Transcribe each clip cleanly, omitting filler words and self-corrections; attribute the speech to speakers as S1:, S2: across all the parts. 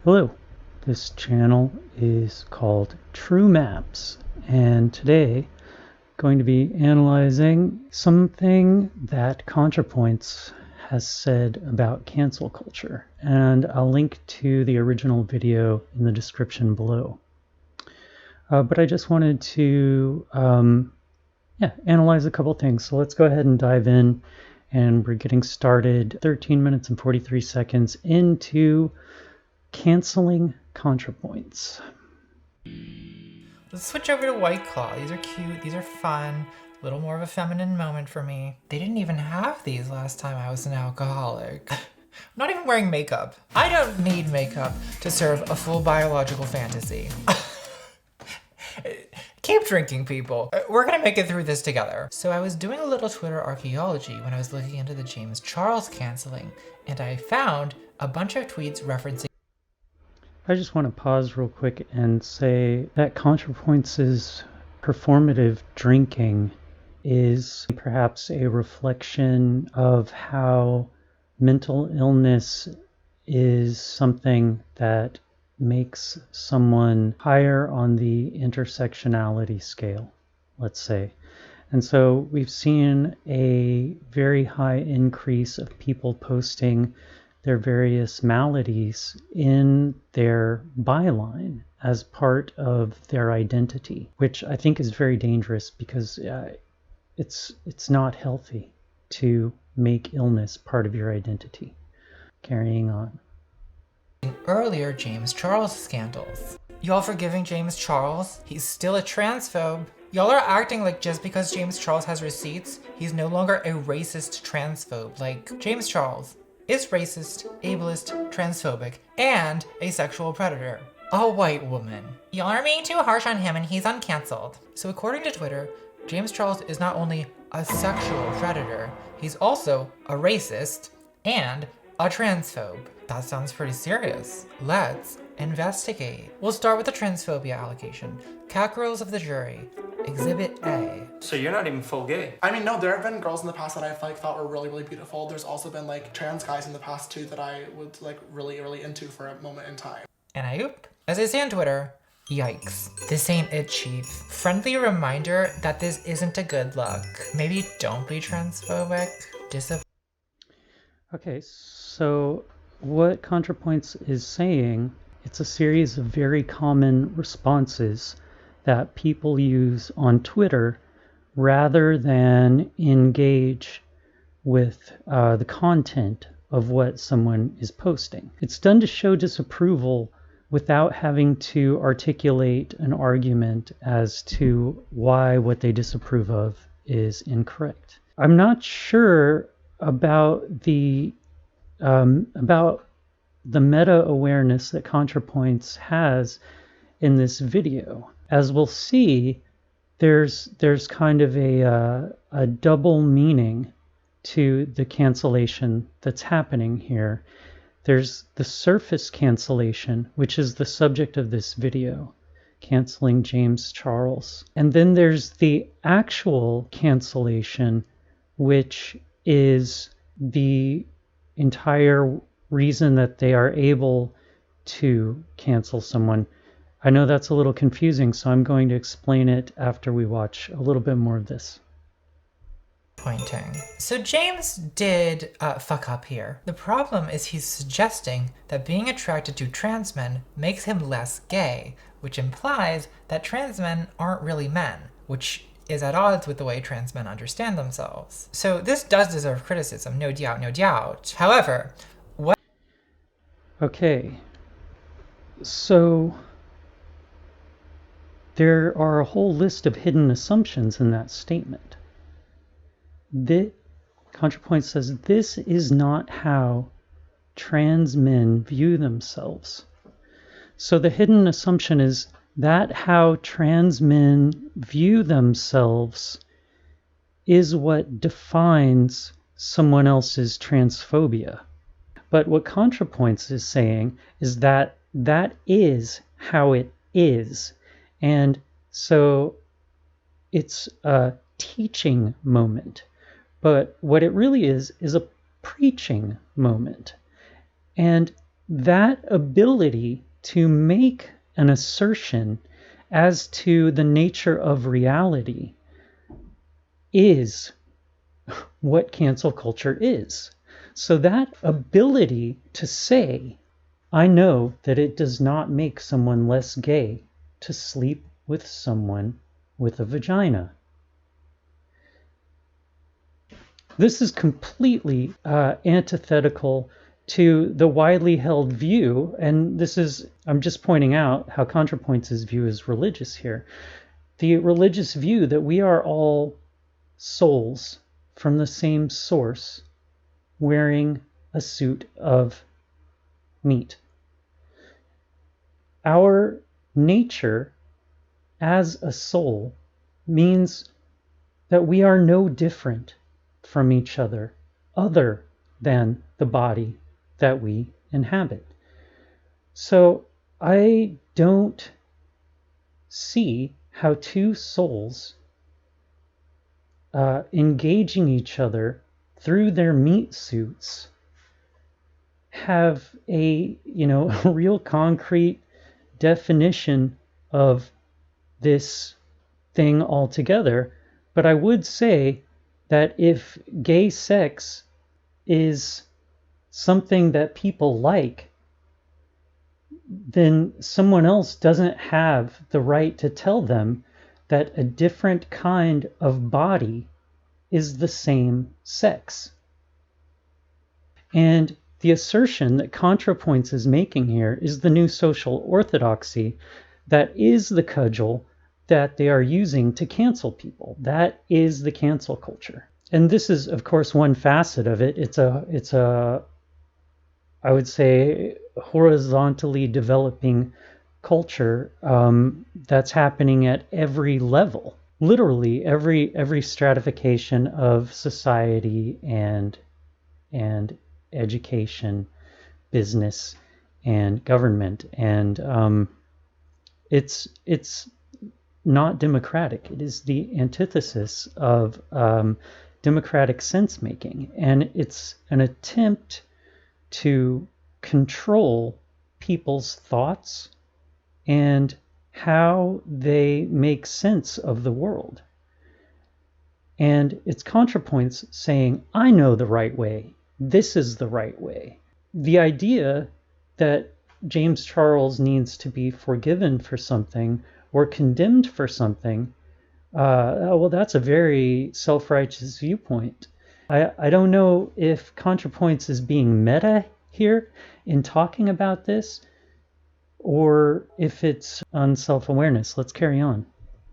S1: Hello, this channel is called True Maps, and today I'm going to be analyzing something that Contrapoints has said about cancel culture, and I'll link to the original video in the description below. But I just wanted to analyze a couple things, so let's go ahead and dive in, and we're getting started 13 minutes and 43 seconds into canceling Contrapoints.
S2: Let's switch over to White Claw. These are cute, these are fun, a little more of a feminine moment for me. They didn't even have these last time I was an alcoholic. I'm not even wearing makeup. I don't need makeup to serve a full biological fantasy. Keep drinking, people. We're gonna make it through this together. So I was doing a little Twitter archaeology when I was looking into the James Charles canceling, and I found a bunch of tweets referencing.
S1: I just want to pause real quick and say that Contrapoints' performative drinking is perhaps a reflection of how mental illness is something that makes someone higher on the intersectionality scale, let's say. And so we've seen a very high increase of people posting their various maladies in their byline as part of their identity, which I think is very dangerous because it's not healthy to make illness part of your identity. Carrying on.
S2: Earlier James Charles scandals. Y'all forgiving James Charles? He's still a transphobe. Y'all are acting like just because James Charles has receipts, he's no longer a racist transphobe. Like, James Charles is racist, ableist, transphobic, and a sexual predator. A white woman. Y'all are being too harsh on him and he's uncancelled. So according to Twitter, James Charles is not only a sexual predator, he's also a racist and a transphobe. That sounds pretty serious. Let's investigate. We'll start with the transphobia allegation. Catgirls of the jury. Exhibit A.
S3: So you're not even full gay?
S4: I mean, no, there have been girls in the past that I thought were really, really beautiful. There's also been trans guys in the past too that I was really, really into for a moment in time.
S2: And I oop. As I say on Twitter, yikes. This ain't it, chief. Friendly reminder that this isn't a good look. Maybe don't be transphobic.
S1: Okay, so what Contrapoints is saying, it's a series of very common responses that people use on Twitter rather than engage with the content of what someone is posting. It's done to show disapproval without having to articulate an argument as to why what they disapprove of is incorrect. I'm not sure about the meta-awareness that Contrapoints has in this video. As we'll see, there's kind of a double meaning to the cancellation that's happening here. There's the surface cancellation, which is the subject of this video, canceling James Charles. And then there's the actual cancellation, which is the entire reason that they are able to cancel someone. I know that's a little confusing, so I'm going to explain it after we watch a little bit more of this.
S2: Pointing. So James did fuck up here. The problem is he's suggesting that being attracted to trans men makes him less gay, which implies that trans men aren't really men, which is at odds with the way trans men understand themselves. So this does deserve criticism, no doubt, no doubt. However, what...
S1: Okay, so there are a whole list of hidden assumptions in that statement. Contrapoint says this is not how trans men view themselves. So the hidden assumption is that how trans men view themselves is what defines someone else's transphobia. But what Contrapoints is saying is that that is how it is. And so it's a teaching moment. But what it really is a preaching moment. And that ability to make an assertion as to the nature of reality is what cancel culture is. So that ability to say, I know that it does not make someone less gay to sleep with someone with a vagina. This is completely antithetical to the widely held view, and I'm just pointing out how Contrapoints' view is religious here. The religious view that we are all souls from the same source wearing a suit of meat. Our nature as a soul means that we are no different from each other than the body that we inhabit. So I don't see how two souls engaging each other through their meat suits have a real concrete definition of this thing altogether. But I would say that if gay sex is something that people like, then someone else doesn't have the right to tell them that a different kind of body is the same sex. And the assertion that Contrapoints is making here is the new social orthodoxy that is the cudgel that they are using to cancel people. That is the cancel culture. And this is, of course, one facet of it. It's a I would say, horizontally developing culture that's happening at every level, literally every stratification of society and education, business, and government. And it's not democratic. It is the antithesis of democratic sense making, and it's an attempt to control people's thoughts and how they make sense of the world. And it's Contrapoints saying, I know the right way. This is the right way. The idea that James Charles needs to be forgiven for something or condemned for something, well, that's a very self-righteous viewpoint. I don't know if Contrapoints is being meta here in talking about this, or if it's on self-awareness. Let's carry on.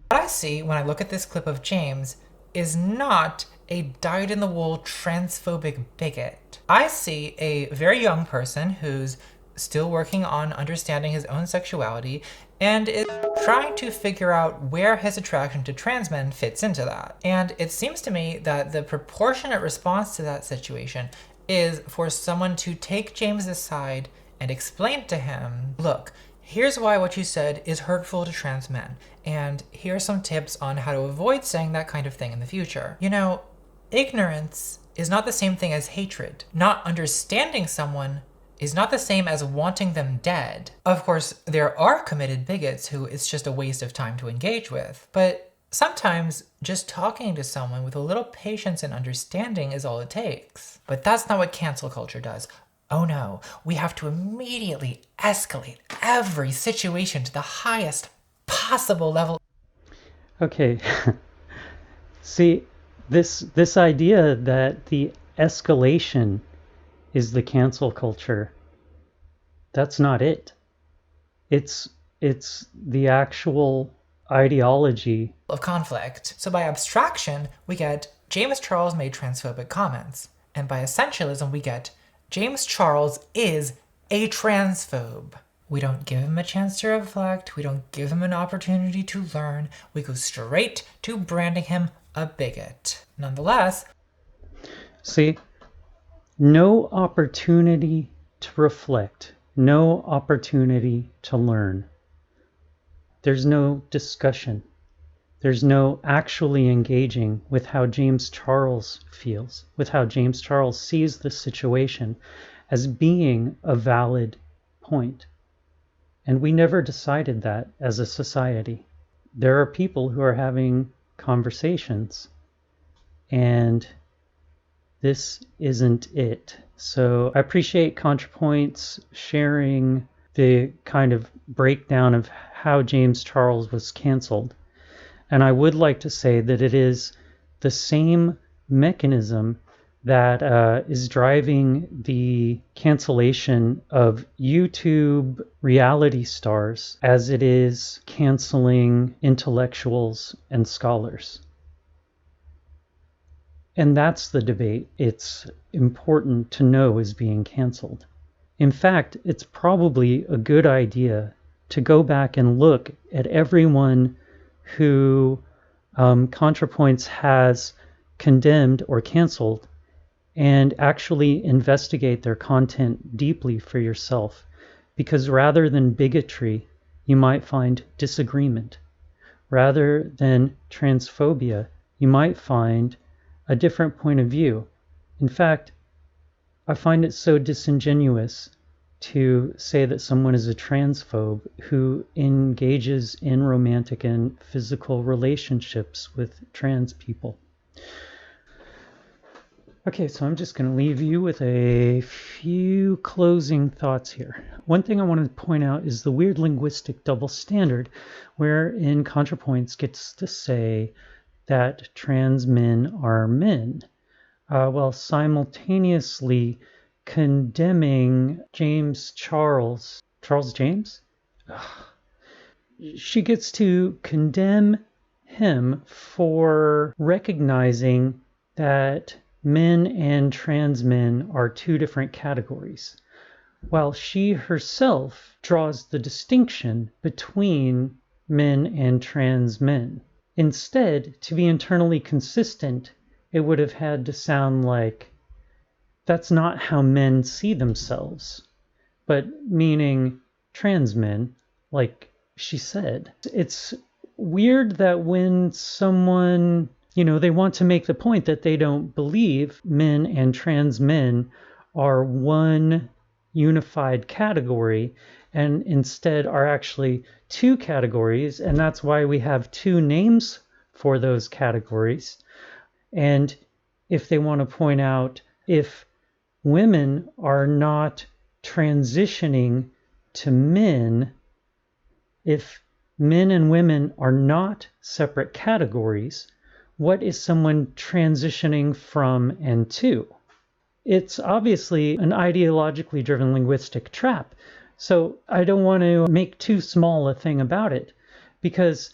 S2: What I see when I look at this clip of James is not a dyed-in-the-wool transphobic bigot. I see a very young person who's still working on understanding his own sexuality and is trying to figure out where his attraction to trans men fits into that. And it seems to me that the proportionate response to that situation is for someone to take James aside and explain to him, look, here's why what you said is hurtful to trans men, and here are some tips on how to avoid saying that kind of thing in the future. You know, ignorance is not the same thing as hatred. Not understanding someone is not the same as wanting them dead. Of course, there are committed bigots who it's just a waste of time to engage with, but sometimes just talking to someone with a little patience and understanding is all it takes. But that's not what cancel culture does. Oh no, we have to immediately escalate every situation to the highest possible level.
S1: Okay. See, this idea that the escalation is the cancel culture, that's not it. It's the actual ideology
S2: of conflict. So by abstraction, we get James Charles made transphobic comments. And by essentialism, we get James Charles is a transphobe. We don't give him a chance to reflect. We don't give him an opportunity to learn. We go straight to branding him a bigot. Nonetheless,
S1: see, no opportunity to reflect, no opportunity to learn. There's no discussion. There's no actually engaging with how James Charles feels, with how James Charles sees the situation as being a valid point. And we never decided that as a society. There are people who are having conversations, and this isn't it. So I appreciate Contrapoints sharing the kind of breakdown of how James Charles was canceled. And I would like to say that it is the same mechanism that is driving the cancellation of YouTube reality stars as it is canceling intellectuals and scholars. And that's the debate it's important to know is being canceled. In fact, it's probably a good idea to go back and look at everyone who Contrapoints has condemned or canceled and actually investigate their content deeply for yourself. Because rather than bigotry, you might find disagreement. Rather than transphobia, you might find a different point of view. In fact, I find it so disingenuous to say that someone is a transphobe who engages in romantic and physical relationships with trans people. Okay, so I'm just going to leave you with a few closing thoughts here. One thing I want to point out is the weird linguistic double standard wherein Contrapoints gets to say that trans men are men, while simultaneously condemning James Charles James? Ugh. She gets to condemn him for recognizing that men and trans men are two different categories, while she herself draws the distinction between men and trans men. Instead, to be internally consistent, it would have had to sound like, that's not how men see themselves, but meaning trans men, like she said. It's weird that when someone, they want to make the point that they don't believe men and trans men are one unified category and instead are actually two categories, and that's why we have two names for those categories. And if they want to point out if women are not transitioning to men, if men and women are not separate categories, what is someone transitioning from and to? It's obviously an ideologically driven linguistic trap. So I don't want to make too small a thing about it, because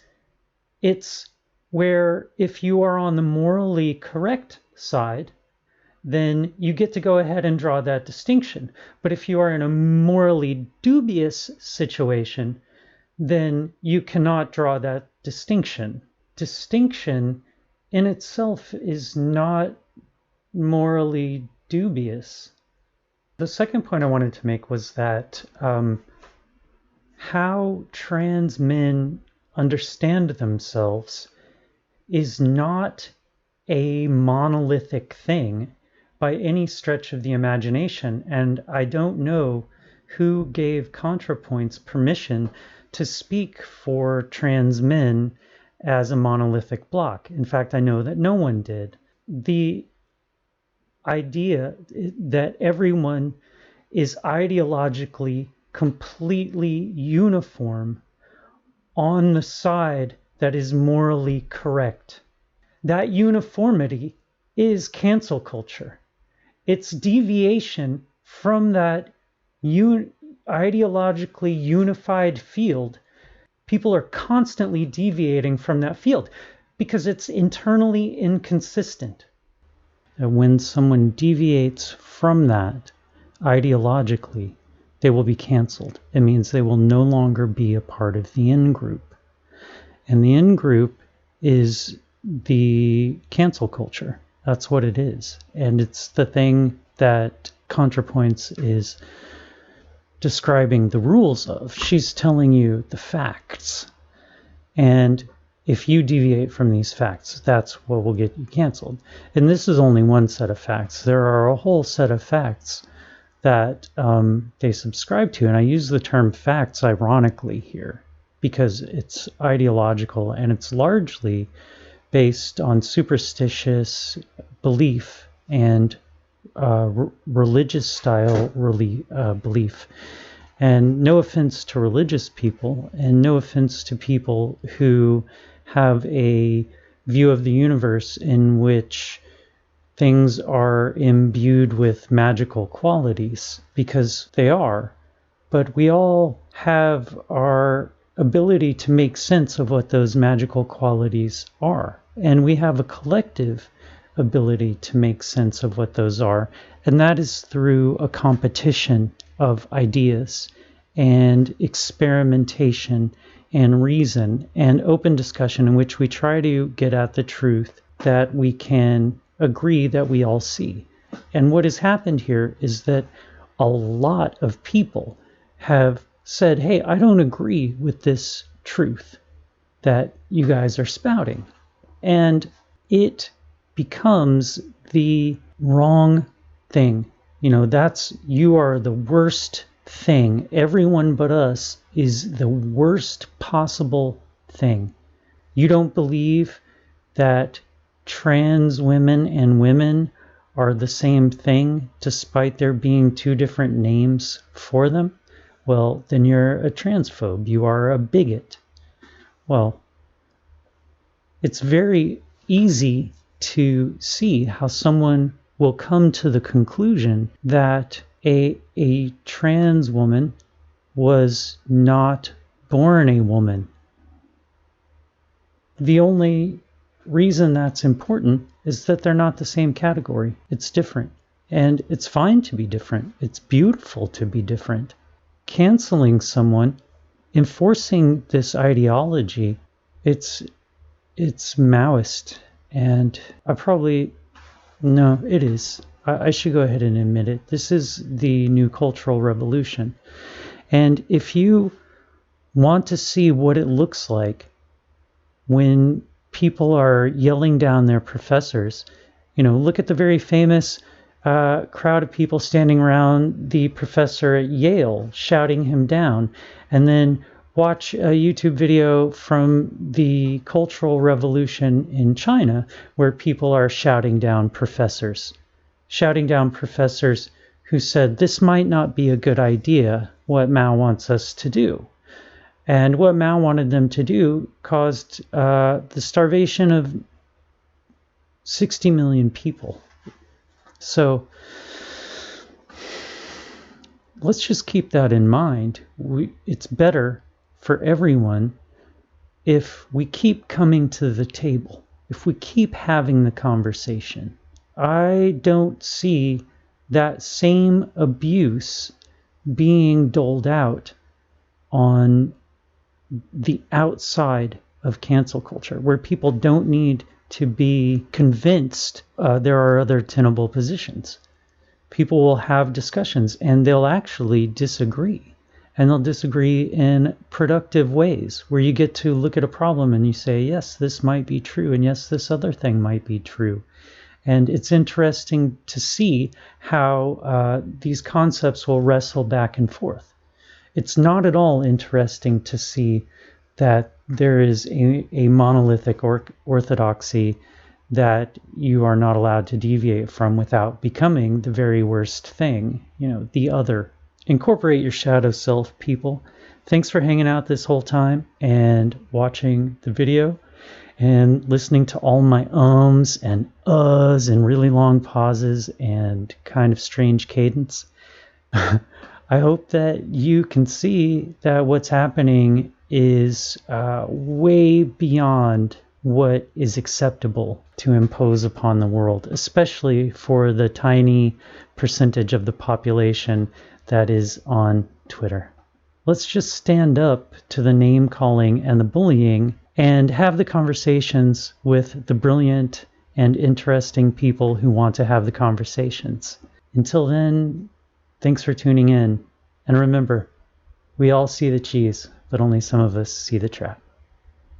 S1: it's where if you are on the morally correct side, then you get to go ahead and draw that distinction. But if you are in a morally dubious situation, then you cannot draw that distinction. Distinction in itself is not morally dubious. The second point I wanted to make was that how trans men understand themselves is not a monolithic thing by any stretch of the imagination, and I don't know who gave Contrapoints permission to speak for trans men as a monolithic block. In fact, I know that no one did. The idea that everyone is ideologically completely uniform on the side that is morally correct. That uniformity is cancel culture. It's deviation from that ideologically unified field. People are constantly deviating from that field because it's internally inconsistent. And when someone deviates from that ideologically, they will be canceled. It means they will no longer be a part of the in-group. And the in-group is the cancel culture. That's what it is. And it's the thing that Contrapoints is describing the rules of. She's telling you the facts. And if you deviate from these facts, that's what will get you canceled. And this is only one set of facts. There are a whole set of facts that they subscribe to. And I use the term facts ironically here because it's ideological and it's largely based on superstitious belief and religious style belief. And no offense to religious people, and no offense to people who have a view of the universe in which things are imbued with magical qualities, because they are. But we all have our ability to make sense of what those magical qualities are. And we have a collective ability to make sense of what those are. And that is through a competition of ideas and experimentation and reason and open discussion in which we try to get at the truth that we can agree that we all see. And what has happened here is that a lot of people have said, hey, I don't agree with this truth that you guys are spouting. And it becomes the wrong thing. You are the worst thing. Everyone but us is the worst possible thing. You don't believe that trans women and women are the same thing despite there being two different names for them? Well, then you're a transphobe. You are a bigot. Well, it's very easy to see how someone will come to the conclusion that a trans woman was not born a woman. The only reason that's important is that they're not the same category. It's different. And it's fine to be different. It's beautiful to be different. Canceling someone, enforcing this ideology, it's Maoist. And it is. I should go ahead and admit it. This is the new cultural revolution. And if you want to see what it looks like when people are yelling down their professors, look at the very famous crowd of people standing around the professor at Yale shouting him down, and then watch a YouTube video from the Cultural Revolution in China where people are shouting down professors who said this might not be a good idea, what Mao wants us to do. And what Mao wanted them to do caused the starvation of 60 million people. So let's just keep that in mind. It's better for everyone if we keep coming to the table, if we keep having the conversation. I don't see that same abuse being doled out on the outside of cancel culture, where people don't need to be convinced there are other tenable positions. People will have discussions and they'll actually disagree. And they'll disagree in productive ways where you get to look at a problem and you say, yes, this might be true. And yes, this other thing might be true. And it's interesting to see how these concepts will wrestle back and forth. It's not at all interesting to see that there is a monolithic orthodoxy that you are not allowed to deviate from without becoming the very worst thing, the other. Incorporate your shadow self, people. Thanks for hanging out this whole time and watching the video and listening to all my ums and uhs and really long pauses and kind of strange cadence. I hope that you can see that what's happening is way beyond what is acceptable to impose upon the world, especially for the tiny percentage of the population that is on Twitter. Let's just stand up to the name calling and the bullying and have the conversations with the brilliant and interesting people who want to have the conversations. Until then, thanks for tuning in. And remember, we all see the cheese, but only some of us see the trap.